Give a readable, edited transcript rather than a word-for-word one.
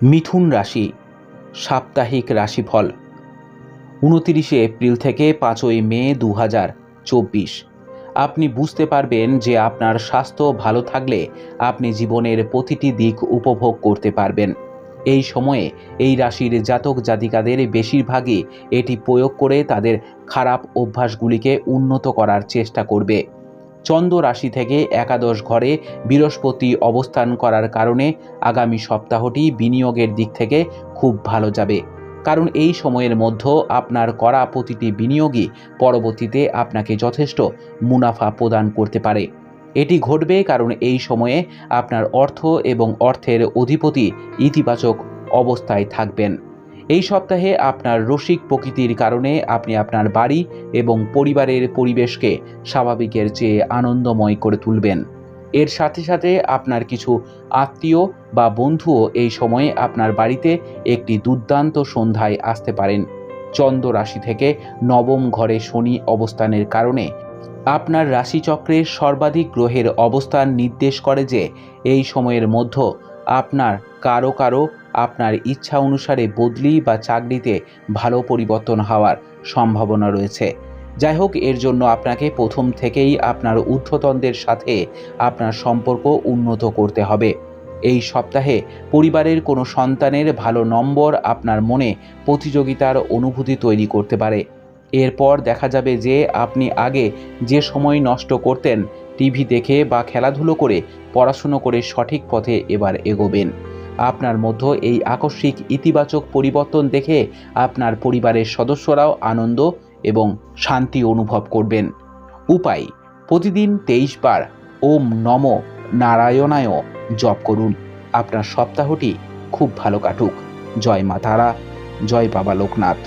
মিথুন রাশি সাপ্তাহিক রাশিফল ২৯ এপ্রিল থেকে ৫ই মে ২০২৪। আপনি বুঝতে পারবেন যে আপনার স্বাস্থ্য ভালো থাকলে আপনি জীবনের প্রতিটি দিক উপভোগ করতে পারবেন। এই সময়ে এই রাশির জাতক জাতিকাদের বেশিরভাগই এটি প্রয়োগ করে তাদের খারাপ অভ্যাসগুলিকে উন্নত করার চেষ্টা করবে। চন্দ্র রাশি থেকে একাদশ ঘরে বৃহস্পতি অবস্থান করার কারণে আগামী সপ্তাহটি বিনিয়োগের দিক থেকে খুব ভালো যাবে, কারণ এই সময়ের মধ্যে আপনার করা প্রতিটি বিনিয়োগই পরবর্তীতে আপনাকে যথেষ্ট মুনাফা প্রদান করতে পারে। এটি ঘটবে কারণ এই সময়ে আপনার অর্থ এবং অর্থের অধিপতি ইতিবাচক অবস্থায় থাকবেন। এই সপ্তাহে আপনার রসিক প্রকৃতির কারণে আপনি আপনার বাড়ি এবং পরিবারের পরিবেশকে স্বাভাবিকের চেয়ে আনন্দময় করে তুলবেন। এর সাথে সাথে আপনার কিছু আত্মীয় বা বন্ধুও এই সময়ে আপনার বাড়িতে একটি দুর্দান্ত সন্ধ্যায় আসতে পারেন। চন্দ্র রাশি থেকে নবম ঘরে শনি অবস্থানের কারণে আপনার রাশিচক্রের সর্বাধিক গ্রহের অবস্থান নির্দেশ করে যে এই সময়ের মধ্যে আপনার কারো আপনার ইচ্ছা অনুসারে বদলি বা চাকরিতে ভালো পরিবর্তন হওয়ার সম্ভাবনা রয়েছে। যাই হোক, এর জন্য আপনাকে প্রথম থেকেই আপনার ঊর্ধ্বতনদের সাথে আপনার সম্পর্ক উন্নত করতে হবে। এই সপ্তাহে পরিবারের কোনো সন্তানের ভালো নম্বর আপনার মনে প্রতিযোগিতার অনুভূতি তৈরি করতে পারে। এরপর দেখা যাবে যে আপনি আগে যে সময় নষ্ট করতেন টিভি দেখে বা খেলাধুলো করে, পড়াশুনো করে সঠিক পথে এবার এগোবেন। আপনার মধ্যে এই আকস্মিক ইতিবাচক পরিবর্তন দেখে আপনার পরিবারের সদস্যরাও আনন্দ এবং শান্তি অনুভব করবেন। উপায়: প্রতিদিন 23 বার ওম নম নারায়ণায় জপ করুন। আপনার সপ্তাহটি খুব ভালো কাটুক। জয় মা তারা, জয় বাবা লোকনাথ।